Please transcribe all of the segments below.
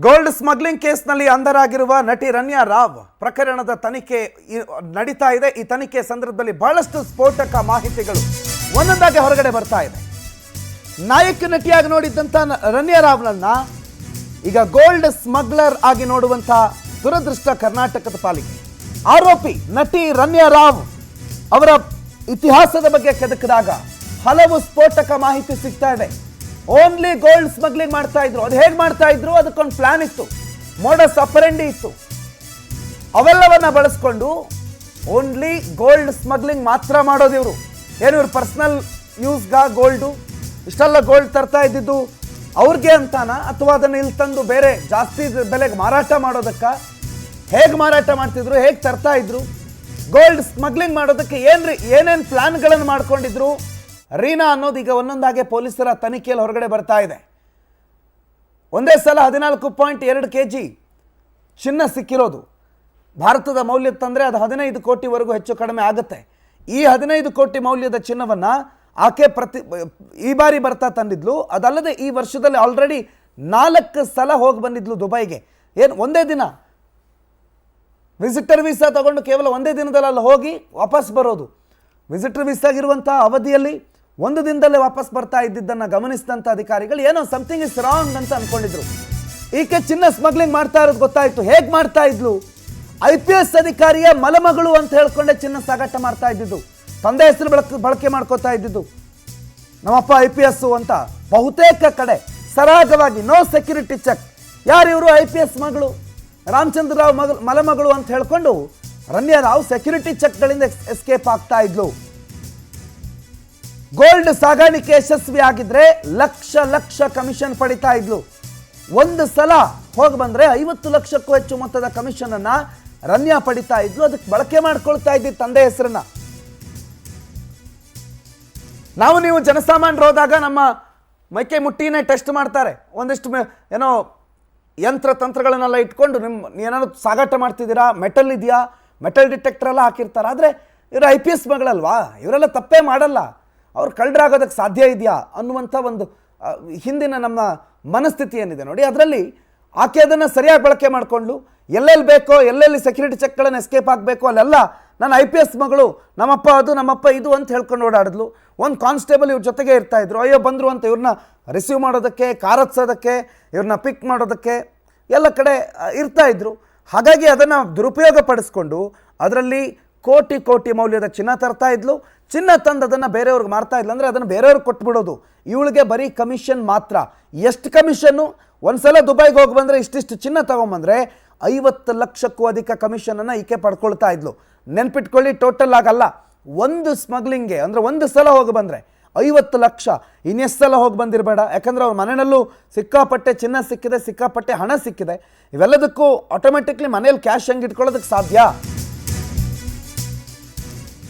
Gold smuggling ಕೇಸ್ನಲ್ಲಿ ಅಂಧರಾಗಿರುವ ನಟಿ ರನ್ಯಾ ರಾವ್ ಪ್ರಕರಣದ ತನಿಖೆ ನಡೀತಾ ಇದೆ. ಈ ತನಿಖೆ ಸಂದರ್ಭದಲ್ಲಿ ಬಹಳಷ್ಟು ಸ್ಫೋಟಕ ಮಾಹಿತಿಗಳು ಒಂದೊಂದಾಗಿ ಹೊರಗಡೆ ಬರ್ತಾ ಇದೆ. ನಾಯಕ ನಟಿಯಾಗಿ ನೋಡಿದ್ದಂಥ ರನ್ಯಾ ರಾವ್ನನ್ನ ಈಗ ಗೋಲ್ಡ್ ಸ್ಮಗ್ಲರ್ ಆಗಿ ನೋಡುವಂಥ ದುರದೃಷ್ಟ ಕರ್ನಾಟಕದ ಪಾಲಿಗೆ. ಆರೋಪಿ ನಟಿ ರನ್ಯಾ ರಾವ್ ಅವರ ಇತಿಹಾಸದ ಬಗ್ಗೆ ಕೆದಕಿದಾಗ ಹಲವು ಸ್ಫೋಟಕ ಮಾಹಿತಿ ಸಿಗ್ತಾ ಇದೆ. ಓನ್ಲಿ ಗೋಲ್ಡ್ ಸ್ಮಗ್ಲಿಂಗ್ ಮಾಡ್ತಾ ಇದ್ರು. ಅದು ಹೇಗೆ ಮಾಡ್ತಾ ಇದ್ರು? ಅದಕ್ಕೊಂದು ಪ್ಲಾನ್ ಇತ್ತು, ಮೋಡಸ್ ಅಪರೆಂಡಿ ಇತ್ತು. ಅವೆಲ್ಲವನ್ನ ಬಳಸ್ಕೊಂಡು ಓನ್ಲಿ ಗೋಲ್ಡ್ ಸ್ಮಗ್ಲಿಂಗ್ ಮಾತ್ರ ಮಾಡೋದು ಇವರು. ಏನು ಇವ್ರು ಪರ್ಸನಲ್ ಯೂಸ್ಗ ಗೋಲ್ಡು ಇಷ್ಟೆಲ್ಲ ಗೋಲ್ಡ್ ತರ್ತಾ ಇದ್ದಿದ್ದು ಅವ್ರಿಗೆ ಅಂತಾನ, ಅಥವಾ ಅದನ್ನು ಇಲ್ಲಿ ತಂದು ಬೇರೆ ಜಾಸ್ತಿ ಬೆಲೆಗೆ ಮಾರಾಟ ಮಾಡೋದಕ್ಕ? ಹೇಗೆ ಮಾರಾಟ ಮಾಡ್ತಿದ್ರು, ಹೇಗೆ ತರ್ತಾ ಇದ್ರು? ಗೋಲ್ಡ್ ಸ್ಮಗ್ಲಿಂಗ್ ಮಾಡೋದಕ್ಕೆ ಏನೇನು ಪ್ಲಾನ್ಗಳನ್ನು ಮಾಡ್ಕೊಂಡಿದ್ರು ರೀನಾ ಅನ್ನೋದು ಈಗ ಒಂದೊಂದಾಗೆ ಪೊಲೀಸರ ತನಿಖೆಯಲ್ಲಿ ಹೊರಗಡೆ ಬರ್ತಾ ಇದೆ. ಒಂದೇ ಸಲ 14.2 kg ಚಿನ್ನ ಸಿಕ್ಕಿರೋದು. ಭಾರತದ ಮೌಲ್ಯ ತಂದರೆ ಅದು 15 ಕೋಟಿವರೆಗೂ ಹೆಚ್ಚು ಕಡಿಮೆ ಆಗುತ್ತೆ. ಈ 15 ಕೋಟಿ ಮೌಲ್ಯದ ಚಿನ್ನವನ್ನು ಆಕೆ ಈ ಬಾರಿ ಬರ್ತಾ ತಂದಿದ್ಲು. ಅದಲ್ಲದೆ ಈ ವರ್ಷದಲ್ಲಿ ಆಲ್ರೆಡಿ 4 ಸಲ ಹೋಗಿ ಬಂದಿದ್ಲು ದುಬೈಗೆ. ಏನು ಒಂದೇ ದಿನ ವಿಸಿಟರ್ ವೀಸಾ ತಗೊಂಡು ಕೇವಲ ಒಂದೇ ದಿನದಲ್ಲಿ ಅಲ್ಲಿ ಹೋಗಿ ವಾಪಸ್ ಬರೋದು. ವಿಸಿಟರ್ ವೀಸಾಗಿರುವಂಥ ಅವಧಿಯಲ್ಲಿ ಒಂದು ದಿನದಲ್ಲೇ ವಾಪಸ್ ಬರ್ತಾ ಇದ್ದಿದ್ದನ್ನು ಗಮನಿಸಿದಂಥ ಅಧಿಕಾರಿಗಳು ಏನೋ ಸಮಥಿಂಗ್ ಇಸ್ ರಾಂಗ್ ಅಂತ ಅಂದ್ಕೊಂಡಿದ್ರು. ಈಕೆ ಚಿನ್ನ ಸ್ಮಗ್ಲಿಂಗ್ ಮಾಡ್ತಾ ಇರೋದು ಗೊತ್ತಾಯಿತು. ಹೇಗೆ ಮಾಡ್ತಾ ಇದ್ಲು? IPS ಅಧಿಕಾರಿಯ ಮಲಮಗಳು ಅಂತ ಹೇಳ್ಕೊಂಡೆ ಚಿನ್ನ ಸಾಗಾಟ ಮಾಡ್ತಾ ಇದ್ದಿದ್ದು. ತಂದೆ ಹೆಸರು ಬಳಕೆ ಮಾಡ್ಕೋತಾ ಇದ್ದಿದ್ದು. ನಮ್ಮಪ್ಪ IPS ಅಂತ ಬಹುತೇಕ ಕಡೆ ಸರಾಗವಾಗಿ ನೋ ಸೆಕ್ಯೂರಿಟಿ ಚೆಕ್. ಯಾರು ಇವರು? IPS ಮಗಳು ರಾಮಚಂದ್ರ ರಾವ್ ಮಲಮಗಳು ಅಂತ ಹೇಳ್ಕೊಂಡು ರನ್ಯಾ ರಾವ್ ಸೆಕ್ಯೂರಿಟಿ ಚೆಕ್ಗಳಿಂದ ಎಸ್ಕೇಪ್ ಆಗ್ತಾ ಇದ್ಲು. ಗೋಲ್ಡ್ ಸಾಗಾಣಿಕೆ ಯಶಸ್ವಿ ಆಗಿದ್ರೆ ಲಕ್ಷ ಕಮಿಷನ್ ಪಡಿತಾ ಇದ್ಲು. ಒಂದು ಸಲ ಹೋಗಿ ಬಂದ್ರೆ 50 ಲಕ್ಷಕ್ಕೂ ಹೆಚ್ಚು ಮೊತ್ತದ ಕಮಿಷನ್ ಅನ್ನ ರನ್ಯಾ ಪಡಿತಾ ಇದ್ಲು. ಅದಕ್ಕೆ ಬಳಕೆ ಮಾಡ್ಕೊಳ್ತಾ ಇದ್ದಿದ್ದು ತಂದೆ ಹೆಸರನ್ನ. ನೀವು ಜನಸಾಮಾನ್ಯರು ಹೋದಾಗ ನಮ್ಮ ಮೈಕೈ ಮುಟ್ಟಿನೇ ಟೆಸ್ಟ್ ಮಾಡ್ತಾರೆ. ಒಂದಿಷ್ಟು ಏನೋ ತಂತ್ರಗಳನ್ನೆಲ್ಲ ಇಟ್ಕೊಂಡು ಏನಾದ್ರು ಸಾಗಾಟ ಮಾಡ್ತಿದ್ದೀರಾ, ಮೆಟಲ್ ಇದೆಯಾ, ಮೆಟಲ್ ಡಿಟೆಕ್ಟರ್ ಎಲ್ಲ ಹಾಕಿರ್ತಾರೆ. ಆದರೆ ಇವರು IPS ಮಗಳಲ್ವಾ, ಇವರೆಲ್ಲ ತಪ್ಪೇ ಮಾಡಲ್ಲ, ಅವ್ರು ಕಳ್ಳರಾಗೋದಕ್ಕೆ ಸಾಧ್ಯ ಇದೆಯಾ ಅನ್ನುವಂಥ ಒಂದು ಹಿಂದಿನ ನಮ್ಮ ಮನಸ್ಥಿತಿ ಏನಿದೆ ನೋಡಿ, ಅದರಲ್ಲಿ ಆಕೆ ಅದನ್ನು ಸರಿಯಾಗಿ ಬಳಕೆ ಮಾಡಿಕೊಂಡು ಎಲ್ಲೆಲ್ಲಿ ಬೇಕೋ ಎಲ್ಲೆಲ್ಲಿ ಸೆಕ್ಯೂರಿಟಿ ಚೆಕ್ಗಳನ್ನು ಎಸ್ಕೇಪ್ ಆಗಬೇಕು ಅಲ್ಲೆಲ್ಲ ನಾನು IPS ಮಗಳು, ನಮ್ಮಪ್ಪ ಅದು ನಮ್ಮಪ್ಪ ಇದು ಅಂತ ಹೇಳ್ಕೊಂಡು ಓಡಾಡಿದ್ಲು. ಒಂದು ಕಾನ್ಸ್ಟೇಬಲ್ ಇವ್ರ ಜೊತೆಗೆ ಇರ್ತಾಯಿದ್ರು. ಅಯ್ಯೋ ಬಂದರು ಅಂತ ಇವ್ರನ್ನ ರಿಸೀವ್ ಮಾಡೋದಕ್ಕೆ, ಕಾರ್ ಹತ್ಸೋದಕ್ಕೆ, ಇವ್ರನ್ನ ಪಿಕ್ ಮಾಡೋದಕ್ಕೆ ಎಲ್ಲ ಕಡೆ ಇರ್ತಾಯಿದ್ರು. ಹಾಗಾಗಿ ಅದನ್ನು ದುರುಪಯೋಗ ಪಡಿಸ್ಕೊಂಡು ಅದರಲ್ಲಿ ಕೋಟಿ ಮೌಲ್ಯದ ಚಿನ್ನ ತರ್ತಾ ಇದ್ಲು. ಚಿನ್ನ ತಂದು ಅದನ್ನು ಬೇರೆಯವ್ರಿಗೆ ಮಾರ್ತಾ ಇದ್ಲು. ಅಂದರೆ ಅದನ್ನು ಬೇರೆಯವ್ರಿಗೆ ಕೊಟ್ಬಿಡೋದು. ಇವಳಿಗೆ ಬರೀ ಕಮಿಷನ್ ಮಾತ್ರ. ಎಷ್ಟು ಕಮಿಷನ್ನು? ಒಂದು ಸಲ ದುಬೈಗೆ ಹೋಗಿ ಬಂದರೆ ಇಷ್ಟಿಷ್ಟು ಚಿನ್ನ ತೊಗೊಂಬಂದರೆ 50 ಲಕ್ಷಕ್ಕೂ ಅಧಿಕ ಕಮಿಷನನ್ನು ಈಕೆ ಪಡ್ಕೊಳ್ತಾ ಇದ್ಲು. ನೆನ್ಪಿಟ್ಕೊಳ್ಳಿ, ಟೋಟಲ್ ಆಗಲ್ಲ. ಒಂದು ಸ್ಮಗ್ಲಿಂಗ್ಗೆ ಅಂದರೆ ಒಂದು ಸಲ ಹೋಗಿ ಬಂದರೆ 50 ಲಕ್ಷ. ಇನ್ನೆಷ್ಟು ಸಲ ಹೋಗಿ ಬಂದಿರಬೇಡ. ಯಾಕಂದರೆ ಅವ್ರ ಮನೆಯಲ್ಲೂ ಸಿಕ್ಕಾಪಟ್ಟೆ ಚಿನ್ನ ಸಿಕ್ಕಿದೆ, ಸಿಕ್ಕಾಪಟ್ಟೆ ಹಣ ಸಿಕ್ಕಿದೆ. ಇವೆಲ್ಲದಕ್ಕೂ ಆಟೋಮೆಟಿಕ್ಲಿ ಮನೇಲಿ ಕ್ಯಾಶ್ ಹೆಂಗೆ ಇಟ್ಕೊಳ್ಳೋದಕ್ಕೆ ಸಾಧ್ಯ?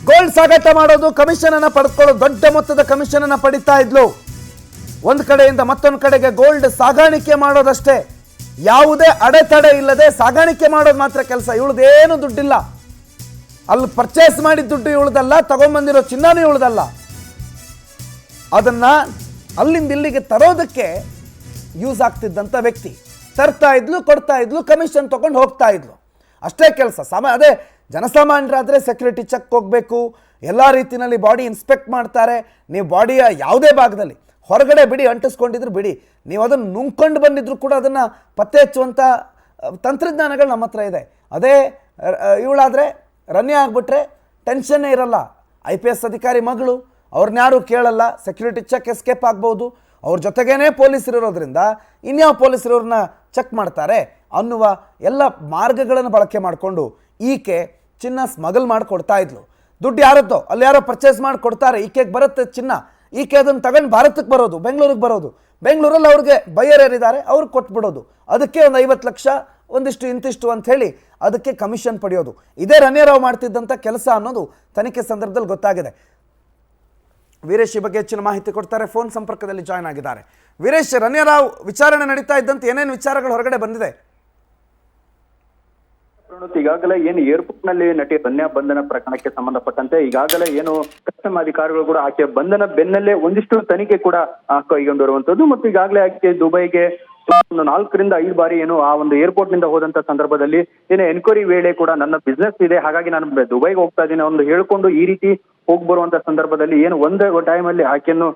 ಗೋಲ್ಡ್ ಸಾಗಾಟ ಮಾಡೋದು, ಕಮಿಷನನ್ನು ಪಡ್ಕೊಳ್ಳೋದು, ದೊಡ್ಡ ಮೊತ್ತದ ಕಮಿಷನನ್ನು ಪಡಿತಾ ಇದ್ಲು. ಒಂದು ಕಡೆಯಿಂದ ಮತ್ತೊಂದು ಕಡೆಗೆ ಗೋಲ್ಡ್ ಸಾಗಾಣಿಕೆ ಮಾಡೋದಷ್ಟೇ. ಯಾವುದೇ ಅಡೆತಡೆ ಇಲ್ಲದೆ ಸಾಗಾಣಿಕೆ ಮಾಡೋದು ಮಾತ್ರ ಕೆಲಸ. ಇವಳದೇನು ದುಡ್ಡಿಲ್ಲ. ಅಲ್ಲಿ ಪರ್ಚೇಸ್ ಮಾಡಿದ ದುಡ್ಡು ಇವಳದಲ್ಲ, ತಗೊಂಡ್ಬಂದಿರೋ ಚಿನ್ನನೂ ಇವಳದಲ್ಲ. ಅದನ್ನು ಅಲ್ಲಿಂದ ಇಲ್ಲಿಗೆ ತರೋದಕ್ಕೆ ಯೂಸ್ ಆಗ್ತಿದ್ದಂಥ ವ್ಯಕ್ತಿ. ತರ್ತಾ ಇದ್ಲು, ಕೊಡ್ತಾ ಇದ್ಲು, ಕಮಿಷನ್ ತೊಗೊಂಡು ಹೋಗ್ತಾ ಇದ್ಲು. ಅಷ್ಟೇ ಕೆಲಸ. ಅದೇ ಜನಸಾಮಾನ್ಯರಾದರೆ ಸೆಕ್ಯೂರಿಟಿ ಚೆಕ್ ಹೋಗಬೇಕು, ಎಲ್ಲ ರೀತಿಯಲ್ಲಿ ಬಾಡಿ ಇನ್ಸ್ಪೆಕ್ಟ್ ಮಾಡ್ತಾರೆ. ನೀವು ಬಾಡಿಯ ಯಾವುದೇ ಭಾಗದಲ್ಲಿ ಹೊರಗಡೆ ಬಿಡಿ ಅಂಟಿಸ್ಕೊಂಡಿದ್ರು ಬಿಡಿ, ನೀವು ಅದನ್ನು ನುಂಗ್ಕೊಂಡು ಬಂದಿದ್ರು ಕೂಡ ಅದನ್ನು ಪತ್ತೆ ಹಚ್ಚುವಂಥ ತಂತ್ರಜ್ಞಾನಗಳು ನಮ್ಮ ಹತ್ರ ಇದೆ. ಅದೇ ಇವಳಾದರೆ ರನ್ಯಾ ಆಗಿಬಿಟ್ರೆ ಟೆನ್ಷನ್ನೇ ಇರಲ್ಲ. IPS ಅಧಿಕಾರಿ ಮಗಳು, ಅವ್ರನ್ಯಾರು ಕೇಳಲ್ಲ, ಸೆಕ್ಯೂರಿಟಿ ಚೆಕ್ ಎಸ್ಕೇಪ್ ಆಗ್ಬೋದು. ಅವ್ರ ಜೊತೆಗೇ ಪೊಲೀಸರು ಇರೋದ್ರಿಂದ ಇನ್ಯಾವ ಪೊಲೀಸರು ಅವ್ರನ್ನ ಚೆಕ್ ಮಾಡ್ತಾರೆ ಅನ್ನುವ ಎಲ್ಲ ಮಾರ್ಗಗಳನ್ನು ಬಳಕೆ ಮಾಡಿಕೊಂಡು ಈಕೆ ಚಿನ್ನ ಸ್ಮಗಲ್ ಮಾಡಿ ಕೊಡ್ತಾ ಇದ್ಲು. ದುಡ್ಡು ಯಾರತ್ತೋ ಅಲ್ಲಿ ಯಾರೋ ಪರ್ಚೇಸ್ ಮಾಡಿ ಕೊಡ್ತಾರೆ, ಈಕೆಗೆ ಬರುತ್ತೆ ಚಿನ್ನ. ಈಕೆ ಅದನ್ನು ತಗೊಂಡು ಭಾರತಕ್ಕೆ ಬರೋದು, ಬೆಂಗಳೂರಿಗೆ ಬರೋದು. ಬೆಂಗಳೂರಲ್ಲಿ ಅವ್ರಿಗೆ ಬೈಯರ್ ಯಾರಿದ್ದಾರೆ ಅವ್ರಿಗೆ ಕೊಟ್ಬಿಡೋದು. ಅದಕ್ಕೆ ಒಂದು 50 ಲಕ್ಷ, ಒಂದಿಷ್ಟು ಇಂತಿಷ್ಟು ಅಂತ ಹೇಳಿ ಅದಕ್ಕೆ ಕಮಿಷನ್ ಪಡೆಯೋದು. ಇದೇ ರನ್ಯಾ ರಾವ್ ಮಾಡ್ತಿದ್ದಂಥ ಕೆಲಸ ಅನ್ನೋದು ತನಿಖೆ ಸಂದರ್ಭದಲ್ಲಿ ಗೊತ್ತಾಗಿದೆ. ವೀರೇಶ್ ಈ ಬಗ್ಗೆ ಹೆಚ್ಚಿನ ಮಾಹಿತಿ ಕೊಡ್ತಾರೆ. ಫೋನ್ ಸಂಪರ್ಕದಲ್ಲಿ ಜಾಯ್ನ್ ಆಗಿದ್ದಾರೆ. ವೀರೇಶ್, ರನ್ಯಾ ರಾವ್ ವಿಚಾರಣೆ ನಡೀತಾ ಇದ್ದಂತೆ ಏನೇನು ವಿಚಾರಗಳು ಹೊರಗಡೆ ಬಂದಿದೆ? ಈಗಾಗಲೇ ಏನು ಏರ್ಪೋರ್ಟ್ ನಲ್ಲಿ ನಟಿ ರನ್ಯಾ ಬಂಧನ ಪ್ರಕರಣಕ್ಕೆ ಸಂಬಂಧಪಟ್ಟಂತೆ ಈಗಾಗಲೇ ಏನು ಕಸ್ಟಮ್ ಅಧಿಕಾರಿಗಳು ಕೂಡ ಆಕೆ ಬಂಧನ ಬೆನ್ನಲ್ಲೇ ಒಂದಿಷ್ಟು ತನಿಖೆ ಕೂಡ ಕೈಗೊಂಡಿರುವಂತದ್ದು. ಮತ್ತು ಈಗಾಗಲೇ ಆಕೆ ದುಬೈಗೆ ಒಂದು 4 ರಿಂದ 5 ಬಾರಿ ಏನು ಆ ಒಂದು ಏರ್ಪೋರ್ಟ್ ನಿಂದ ಹೋದಂತ ಸಂದರ್ಭದಲ್ಲಿ ಏನು ಎನ್ಕ್ವೈರಿ ವೇಳೆ ಕೂಡ ನನ್ನ ಬಿಸ್ನೆಸ್ ಇದೆ, ಹಾಗಾಗಿ ನಾನು ದುಬೈಗೆ ಹೋಗ್ತಾ ಇದ್ದೀನಿ ಒಂದು ಹೇಳ್ಕೊಂಡು ಈ ರೀತಿ ಹೋಗಿ ಬರುವಂತ ಸಂದರ್ಭದಲ್ಲಿ ಏನು ಒಂದು ಟೈಮ್ ಅಲ್ಲಿ ಆಕೆಯನ್ನು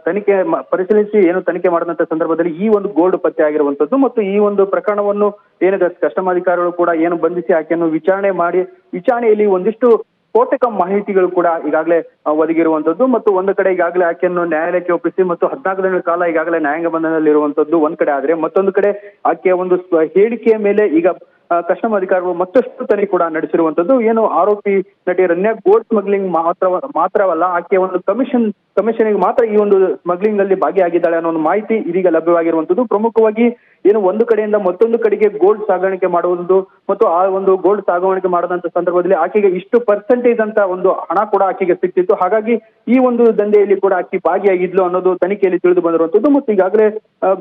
ತನಿಖೆ ಪರಿಶೀಲಿಸಿ ಏನು ತನಿಖೆ ಮಾಡಿದಂತ ಸಂದರ್ಭದಲ್ಲಿ ಈ ಒಂದು ಗೋಲ್ಡ್ ಪತ್ತೆ ಆಗಿರುವಂತದ್ದು ಮತ್ತು ಈ ಒಂದು ಪ್ರಕರಣವನ್ನು ಏನಿದೆ ಕಸ್ಟಮ್ ಅಧಿಕಾರಿಗಳು ಕೂಡ ಏನು ಬಂಧಿಸಿ ಆಕೆಯನ್ನು ವಿಚಾರಣೆ ಮಾಡಿ ವಿಚಾರಣೆಯಲ್ಲಿ ಒಂದಿಷ್ಟು ಸ್ಫೋಟಕ ಮಾಹಿತಿಗಳು ಕೂಡ ಈಗಾಗಲೇ ಒದಗಿರುವಂತದ್ದು ಮತ್ತು ಒಂದು ಕಡೆ ಈಗಾಗಲೇ ಆಕೆಯನ್ನು ನ್ಯಾಯಾಲಯಕ್ಕೆ ಒಪ್ಪಿಸಿ ಮತ್ತು 14 ದಿನಗಳ ಕಾಲ ಈಗಾಗಲೇ ನ್ಯಾಯಾಂಗ ಬಂಧನದಲ್ಲಿರುವಂತದ್ದು ಒಂದ್ ಕಡೆ ಆದ್ರೆ ಮತ್ತೊಂದು ಕಡೆ ಆಕೆಯ ಒಂದು ಹೇಳಿಕೆಯ ಮೇಲೆ ಈಗ ಕಸ್ಟಮ್ ಅಧಿಕಾರಿಗಳು ಮತ್ತಷ್ಟು ತನಿಖೆ ಕೂಡ ನಡೆಸಿರುವಂತದ್ದು. ಏನು ಆರೋಪಿ ನಟಿ ರನ್ಯಾ ಗೋಲ್ಡ್ ಸ್ಮಗ್ಲಿಂಗ್ ಮಾತ್ರವಲ್ಲ, ಆಕೆಯ ಒಂದು ಕಮಿಷನ್ಗೆ ಮಾತ್ರ ಈ ಒಂದು ಸ್ಮಗ್ಲಿಂಗ್ ನಲ್ಲಿ ಭಾಗಿಯಾಗಿದ್ದಾಳೆ ಅನ್ನೋ ಒಂದು ಮಾಹಿತಿ ಇದೀಗ ಲಭ್ಯವಾಗಿರುವಂತದ್ದು. ಪ್ರಮುಖವಾಗಿ ಏನು ಒಂದು ಕಡೆಯಿಂದ ಮತ್ತೊಂದು ಕಡೆಗೆ ಗೋಲ್ಡ್ ಸಾಗಾಣಿಕೆ ಮಾಡುವುದು ಮತ್ತು ಆ ಒಂದು ಗೋಲ್ಡ್ ಸಾಗಾಣಿಕೆ ಮಾಡದಂತ ಸಂದರ್ಭದಲ್ಲಿ ಆಕೆಗೆ ಇಷ್ಟು ಪರ್ಸೆಂಟೇಜ್ ಅಂತ ಒಂದು ಹಣ ಕೂಡ ಆಕೆಗೆ ಸಿಕ್ತಿತ್ತು. ಹಾಗಾಗಿ ಈ ಒಂದು ದಂಧೆಯಲ್ಲಿ ಕೂಡ ಆಕೆ ಭಾಗಿಯಾಗಿದ್ಲು ಅನ್ನೋದು ತನಿಖೆಯಲ್ಲಿ ತಿಳಿದು ಬಂದಿರುವಂತದ್ದು. ಮತ್ತು ಈಗಾಗಲೇ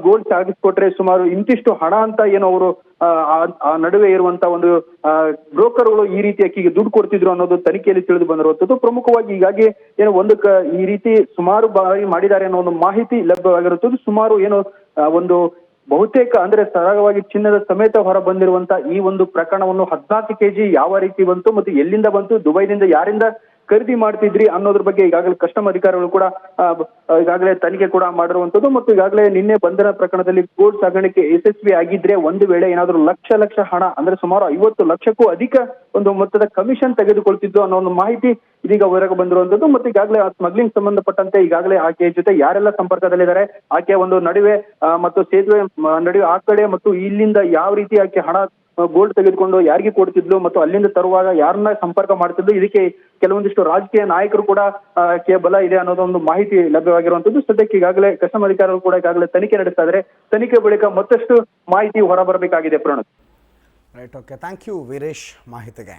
ಗೋಲ್ಡ್ ಸಾಗಿಸ್ಕೊಟ್ರೆ ಸುಮಾರು ಇಂತಿಷ್ಟು ಹಣ ಅಂತ ಏನು ಅವರು ಆ ನಡುವೆ ಇರುವಂತ ಒಂದು ಬ್ರೋಕರ್ಗಳು ಈ ರೀತಿ ಆಕೆಗೆ ದುಡ್ಡು ಕೊಡ್ತಿದ್ರು ಅನ್ನೋದು ತನಿಖೆಯಲ್ಲಿ ತಿಳಿದು ಬಂದಿರುವಂತದ್ದು. ಪ್ರಮುಖವಾಗಿ ಹೀಗಾಗಿ ಏನು ಈ ರೀತಿ ಸುಮಾರು ಬಾರಿ ಮಾಡಿದ್ದಾರೆ ಅನ್ನೋ ಒಂದು ಮಾಹಿತಿ ಲಭ್ಯವಾಗಿರುತ್ತದೆ. ಸುಮಾರು ಏನು ಒಂದು ಬಹುತೇಕ ಅಂದ್ರೆ ಸರಾಗವಾಗಿ ಚಿನ್ನದ ಸಮೇತ ಹೊರ ಬಂದಿರುವಂತ ಈ ಒಂದು ಪ್ರಕರಣವನ್ನು 14 kg ಯಾವ ರೀತಿ ಬಂತು ಮತ್ತು ಎಲ್ಲಿಂದ ಬಂತು, ದುಬೈನಿಂದ ಯಾರಿಂದ ಖರೀದಿ ಮಾಡ್ತಿದ್ರಿ ಅನ್ನೋದ್ರ ಬಗ್ಗೆ ಈಗಾಗಲೇ ಕಸ್ಟಮ್ ಅಧಿಕಾರಿಗಳು ಕೂಡ ಈಗಾಗಲೇ ತನಿಖೆ ಕೂಡ ಮಾಡಿರುವಂತದ್ದು. ಮತ್ತು ಈಗಾಗಲೇ ನಿನ್ನೆ ಬಂಧನ ಪ್ರಕರಣದಲ್ಲಿ ಗೋಲ್ಡ್ ಸಾಗಾಣಿಕೆ ಯಶಸ್ವಿ ಆಗಿದ್ರೆ ಒಂದು ವೇಳೆ ಏನಾದ್ರೂ ಲಕ್ಷ ಹಣ ಅಂದ್ರೆ ಸುಮಾರು 50 ಲಕ್ಷಕ್ಕೂ ಅಧಿಕ ಒಂದು ಮೊತ್ತದ ಕಮಿಷನ್ ತೆಗೆದುಕೊಳ್ತಿದ್ದು ಅನ್ನೋ ಒಂದು ಮಾಹಿತಿ ಇದೀಗ ಹೊರಗೆ ಬಂದಿರುವಂತದ್ದು. ಮತ್ತು ಈಗಾಗಲೇ ಆ ಸ್ಮಗ್ಲಿಂಗ್ ಸಂಬಂಧಪಟ್ಟಂತೆ ಈಗಾಗಲೇ ಆಕೆಯ ಜೊತೆ ಯಾರೆಲ್ಲ ಸಂಪರ್ಕದಲ್ಲಿದ್ದಾರೆ, ಆಕೆಯ ಒಂದು ನಡುವೆ ಮತ್ತು ಸೇತುವೆ ನಡುವೆ ಆ ಕಡೆ ಮತ್ತು ಇಲ್ಲಿಂದ ಯಾವ ರೀತಿ ಆಕೆ ಹಣ ಗೋಲ್ಡ್ ತೆಗೆದುಕೊಂಡು ಯಾರಿಗೆ ಕೊಡ್ತಿದ್ಲು ಮತ್ತು ಅಲ್ಲಿಂದ ತರುವಾಗ ಯಾರನ್ನ ಸಂಪರ್ಕ ಮಾಡ್ತಿದ್ಲು, ಇದಕ್ಕೆ ಕೆಲವೊಂದಿಷ್ಟು ರಾಜಕೀಯ ನಾಯಕರು ಕೂಡ ಬಲ ಇದೆ ಅನ್ನೋದೊಂದು ಮಾಹಿತಿ ಲಭ್ಯವಾಗಿರುವಂತದ್ದು. ಸದ್ಯಕ್ಕೆ ಈಗಾಗಲೇ ಕಸ್ಟಮ್ ಅಧಿಕಾರಿಗಳು ಕೂಡ ಈಗಾಗಲೇ ತನಿಖೆ ನಡೆಸ್ತಾ ಇದ್ದಾರೆ. ತನಿಖೆ ಬಳಿಕ ಮತ್ತಷ್ಟು ಮಾಹಿತಿ ಹೊರಬರಬೇಕಾಗಿದೆ. Pranath. Right, okay, thank you Veeresh ಮಾಹಿತಿಗೆ.